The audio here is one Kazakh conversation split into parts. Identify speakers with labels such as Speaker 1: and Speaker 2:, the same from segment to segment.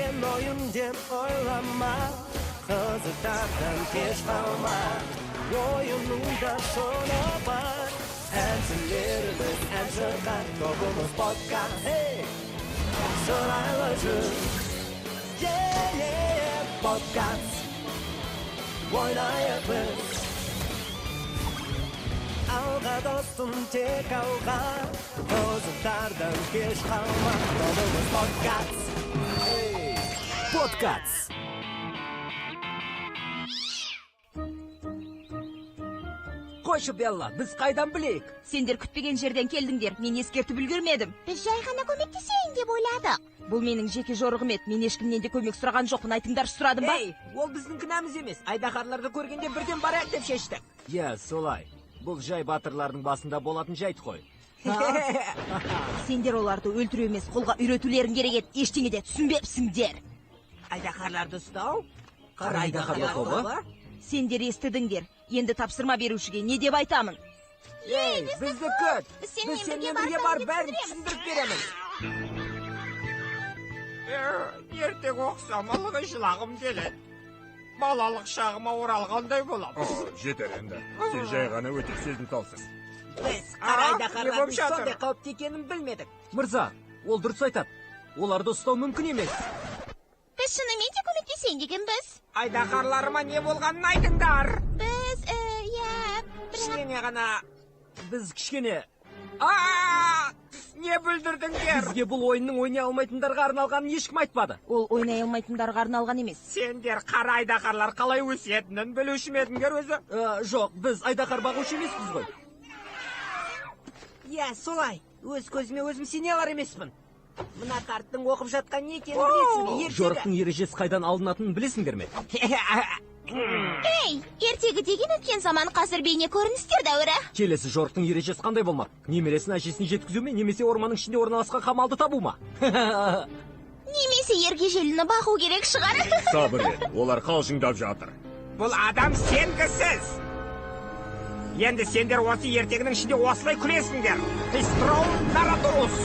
Speaker 1: Sen oyun dep oylama, kızıklardan geç kalma. Oyununda sonu var. Ensinlerimiz en çıkan yolumuz podcast. Hey! Sıraylıcı. Yeah, yeah, podcast. Oynayıp Alga dostum tek alga, bozuklardan geç kalma. Yolumuz podcast. Hey! Podcast.
Speaker 2: Koşup yalla, biz qaydan bileyik?
Speaker 3: Сендер күтпеген жерден келдіңдер, мен ескертіп үлгермедім.
Speaker 4: Біз жай ғана көмектесейін деп ойладық.
Speaker 3: Бұл менің жеке жорығым еді, мен ешкімнен де көмек сұраған жоқпын, айтыңдар, сұрадым ба?
Speaker 2: Ей, ол біздің кінәміз емес. Айдаһарларды көргенде бірден барайық деп шештік.
Speaker 5: Я, солай. Бұл жай батырлардың басында болатын жайт қой.
Speaker 3: Сендер оларды өлтіру емес, қолға үйретулерің керек еді, ештеңе де түсінбепсіңдер.
Speaker 2: Айдаһарларды ұстау?
Speaker 5: Айдаһарлар тобы?
Speaker 3: Сендер естідіңдер, енді тапсырма берушіге не деп айтамын?
Speaker 2: Ей, бізді күт.
Speaker 4: Біз
Speaker 2: Біз
Speaker 4: сенімен
Speaker 2: сенен
Speaker 4: бірге
Speaker 2: бірге
Speaker 4: барып
Speaker 2: барып бәрін
Speaker 4: түсіндіреміз.
Speaker 2: түсіндіріп береміз.
Speaker 6: Ертең оқысам алғы жылағым келеді. Балалық шағыма оралғандай болам.
Speaker 7: Жетер енді. Сен жай ғана өте сезімталсың.
Speaker 2: Біз
Speaker 6: А,
Speaker 2: қара
Speaker 6: не
Speaker 2: айдаһарлардың
Speaker 6: болып жатыр?
Speaker 2: сондай қауіпті екенін білмедік.
Speaker 5: Мырза, ол дұрыс айтады. Оларды ұстау мүмкін емес.
Speaker 4: Біз шынымен де көмектесейін дегенбіз.
Speaker 6: Айдаһарларыма не болғанын айтыңдар.
Speaker 4: Біз,
Speaker 2: Кішкене ғана...
Speaker 5: Біз кішкене,
Speaker 6: Не бүлдірдіңдер?
Speaker 5: бізге бұл ойынның ойнай алмайтындарға арналғанын ешкім айтпады.
Speaker 3: Ол ойнай алмайтындарға арналған емес.
Speaker 6: Сендер қара айдаһарлар қалай өсетінін білуші ме едіңдер өзі?
Speaker 5: Жоқ, біз айдаһар бағушы емеспіз ғой.
Speaker 2: Я, солай. Өз көзіме өзім сене алар емеспін. Мына қарттың оқып жатқан не екенін білесің бе? Ертегі.
Speaker 5: Жорықтың ережесі қайдан алынатынын білесіңдер ме?
Speaker 4: Ей, ертегі деген өткен заман, қазір бейне көріністер дәуірі.
Speaker 5: Келесі жорықтың ережесі қандай болмақ? Немересін әжесіне жеткізу ме, немесе орманның ішінде орналасқан қамалды табу ма?
Speaker 4: Немесе ергежейліні бағу керек шығар.
Speaker 7: Сабыр ет, олар қалжыңдап жатыр.
Speaker 6: Бұл адам сенгісіз. Енді сендер осы ертегінің ішінде осылай күлесіңдер. Истрол Наратурус.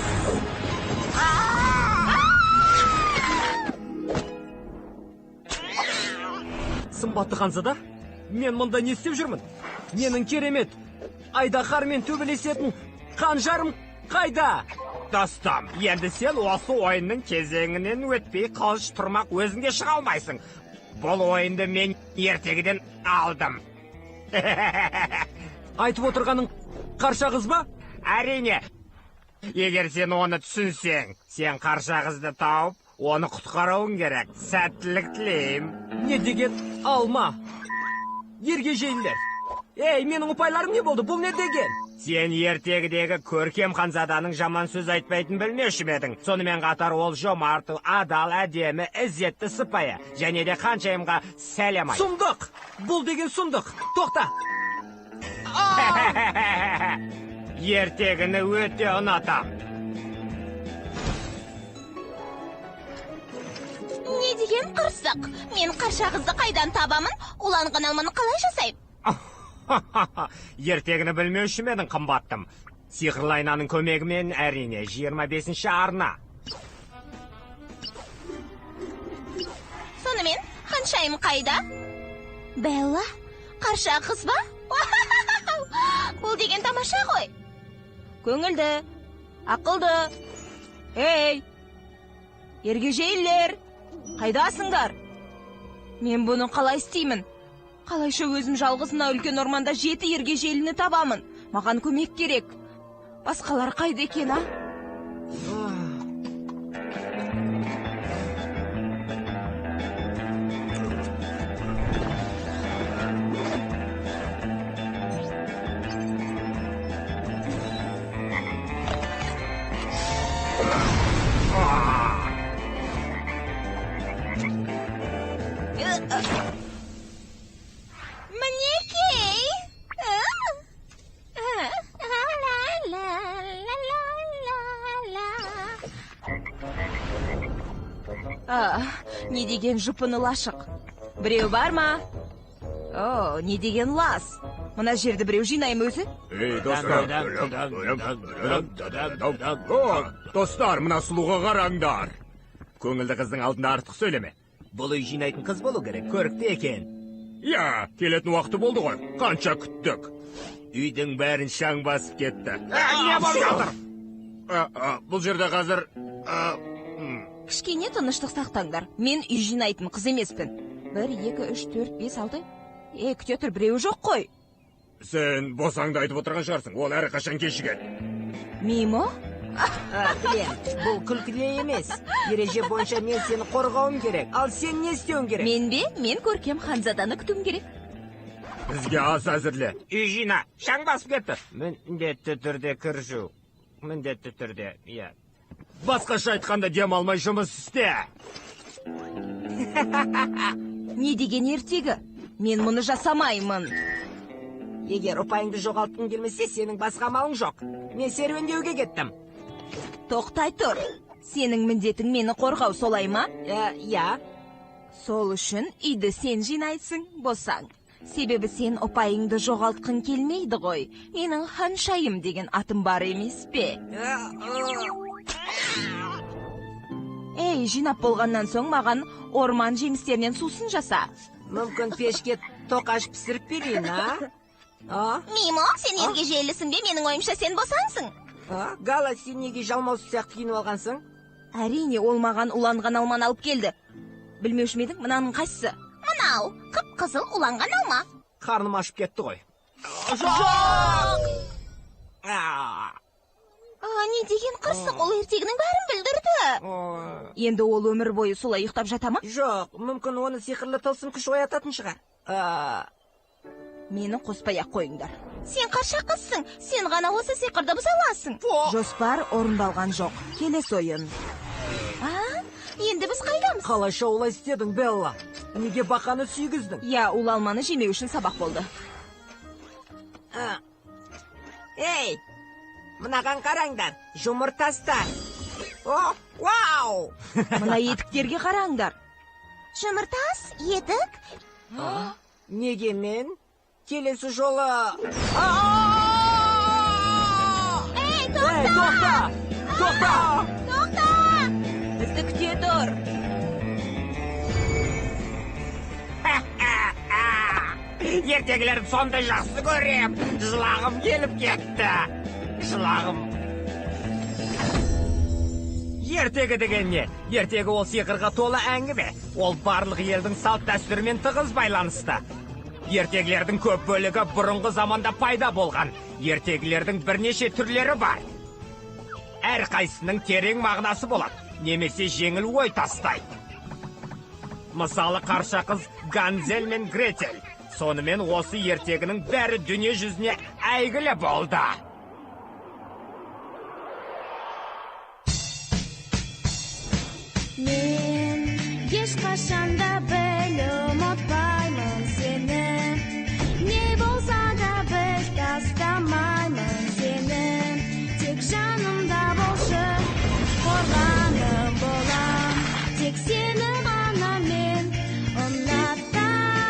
Speaker 5: Сымбатты ханзада, мен мұнда не істеп жүрмін? Менің керемет айдаһармен төбелесетін қанжарым қайда?
Speaker 6: Достым, енді сен осы ойынның кезеңінен өтпей қалыш тұрмақ өзіңде шыға алмайсың. Бұл ойынды мен ертегіден алдым.
Speaker 5: Айтып отырғаның қарша қыз ба?
Speaker 6: Әрине, егер сен оны түсінсең, сен қарша қызды тауып, оны құтқаруың керек. Сәттілік тілеймін.
Speaker 5: Не деген алма? Ергежейлілер. Ей, менің ұпайларым не болды? Бұл не деген?
Speaker 6: Сен ертегідегі көркем ханзаданың жаман сөз айтпайтын білмеуші ме едің. Сонымен қатар ол жомарт, адал, әдемі, ізетті, сыпайы, және де ханшайымға сәлем айт.
Speaker 5: Сұмдық! Бұл деген сұмдық. Тоқта!
Speaker 6: Ертегіні өте ұнатам.
Speaker 4: Не деген қырсық. Мен қарша қызды қайдан табамын, уланған алманы қалай жасайым?
Speaker 6: Ертегіні білмеуші ме едің, қымбаттым. Сиқырлы айнаның көмегімен әрине 25-ші арна.
Speaker 4: Сонымен, ханшайым қайда? Белла, қарша қыз ба? Бұл деген тамаша ғой.
Speaker 3: Көңілді, ақылды. Ей, ергежейлілер, қайдасыңдар? Мен бұны қалай істеймін? Қалайша өзім жалғыз мына үлкен орманда 7 ергежейліні табамын. Маған көмек керек. Басқалар қайда екен, а?
Speaker 4: Мінекей.
Speaker 3: Не деген жұпыны лашық. Біреу бар ма? О, не деген лас. Мына жерді біреу жинайым өзі?
Speaker 7: Ей, достар. Достар, мына сұлуға қараңдар. көңілді қыздың алдында артық сөйлеме.
Speaker 6: Бұл үй жинайтын қыз болу керек, көрікті екен.
Speaker 7: Я, келетін уақыты болды ғой. Қанша күттік.
Speaker 6: Үйдің бәрін шаң басып кетті.
Speaker 7: Не болып жатыр? Бұл жерде қазір...
Speaker 3: Кішкене тыныштық сақтаңдар. Мен үй жинайтын қыз емеспін. 1, 2, 3, 4, 5, 6... күте тұр, біреуі жоқ қой.
Speaker 7: Сен босаңды айтып отырған шығарсың. Ол әрі қашан кешіген.
Speaker 3: Мимо?
Speaker 2: Клем, бұл күлкіле емес. Ереже бойынша мен сені қорғауым керек. Ал сен не істеуің керек?
Speaker 3: Мен бе? Мен көркем ханзаданы күтуім керек.
Speaker 7: Бізге ас әзірле.
Speaker 6: Үй жина, шаң басып кетті. Міндетті түрде кіржу. Міндетті түрде, иә.
Speaker 7: Басқаша айтқанда дем алмай жұмыс істе.
Speaker 3: Не деген ертегі? Мен мұны жасамаймын.
Speaker 2: Егер ұпайыңды жоғалтқың келмесе, сенің басқа амалың жоқ. Мен серуендеуге кеттім.
Speaker 3: Тоқтай тұр. Сенің міндетің мені қорғау, солай ма?
Speaker 2: Я.
Speaker 3: Сол үшін үйді сен жинайсың, босаң. Себебі сен ұпайыңды жоғалтқың келмейді ғой. Менің ханшайым деген атым бар емес пе? Ей, жинап болғаннан соң маған орман жемістерінен сусын жаса.
Speaker 2: Мүмкін пешке тоқаш пісіріп берейін,
Speaker 4: Мимо, сен ергежейлісің бе? Менің ойымша сен босаңсың.
Speaker 2: Гала, сен неге жалмауыз сияқты киініп алғансың?
Speaker 3: Әрине, ол маған уланған алманы алып келді. Білмеуші ме едің, мынаның қайсысы?
Speaker 4: Мынау, қып-қызыл уланған алма.
Speaker 6: Қарным ашып кетті ғой.
Speaker 4: Не деген қырсық, ол ертегінің бәрін білдірді.
Speaker 3: Енді ол өмір бойы солай ұйықтап жата ма?
Speaker 2: Жоқ, мүмкін оны сиқырлы тылсым күш оятатын шығар.
Speaker 3: Мені қоспай-ақ қойыңдар.
Speaker 4: Сен қарша қызсың, сен ғана осы сиқырды бұза аласың.
Speaker 3: Жоспар орындалған жоқ. Келесі ойын.
Speaker 4: Енді біз қайдамыз?
Speaker 2: Қалайша олай істедің, Белла? Неге бақаны сүйгіздің?
Speaker 3: Я, ол алманы жемеу үшін сабақ болды.
Speaker 2: Ей, мынаған қараңдар, жұмыртастар. Вау!
Speaker 3: Мына етіктерге қараңдар.
Speaker 4: Жұмыртас, етік.
Speaker 2: Неге мен? Келесі жолы...
Speaker 4: Ей, тоқта!
Speaker 2: Тоқта!
Speaker 3: Бізді күте тұр.
Speaker 6: Ертегілерді сондай жақсы көрем. Жылағым келіп кетті. Жылағым. Ертегі деген не? Ертегі ол сиқырға толы әңгіме. Ол барлық елдің салт дәстүрімен тығыз байланысты. Ертегілердің көп бөлігі бұрынғы заманда пайда болған. Ертегілердің бірнеше түрлері бар. Әр қайсының терең мағынасы болады, немесе жеңіл ой тастайды. Мысалы, қарша қыз Ганзел мен Гретель. Сонымен осы ертегінің бәрі дүние жүзіне әйгілі болды.
Speaker 8: Мен ешқашанда білім ұмытпаймын сені. Не болса да біз тастамаймын сені. Тек жанымда болшы, қорғаным болам. Тек сені ғана мен ұнатам.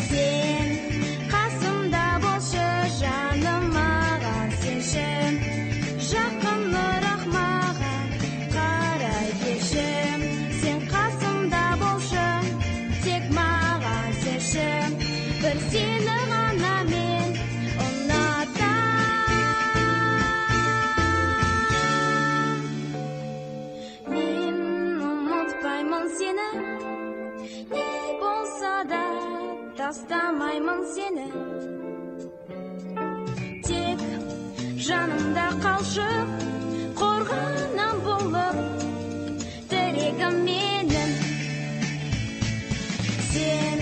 Speaker 8: Сен қасымда болшы, жаным маған сенші. Жақынырақ маған қарай келші. Сен қасымда болшы, тек маған сенші. Бір сені ғана мен ұнатам. Мен ұмытпаймын сені, не болса да тастамаймын сені. Тек жанымда қалшы, қорғаным болып, тірегім менің. Сен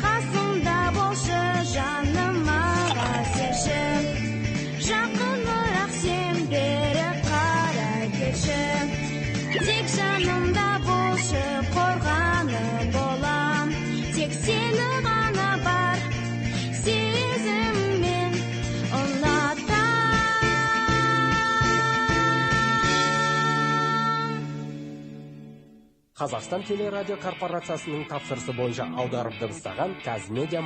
Speaker 8: қасымда болшы, жаным маған сенші. Жақынырақ сен бері қарай келші. Тек жанымда болшы, қорғаным болам. Тек сені ғана бар сезіммен ұнатам.
Speaker 1: Қазақстан телерадио корпорациясының тапсырысы бойынша аударып дыбыстаған Казмедиа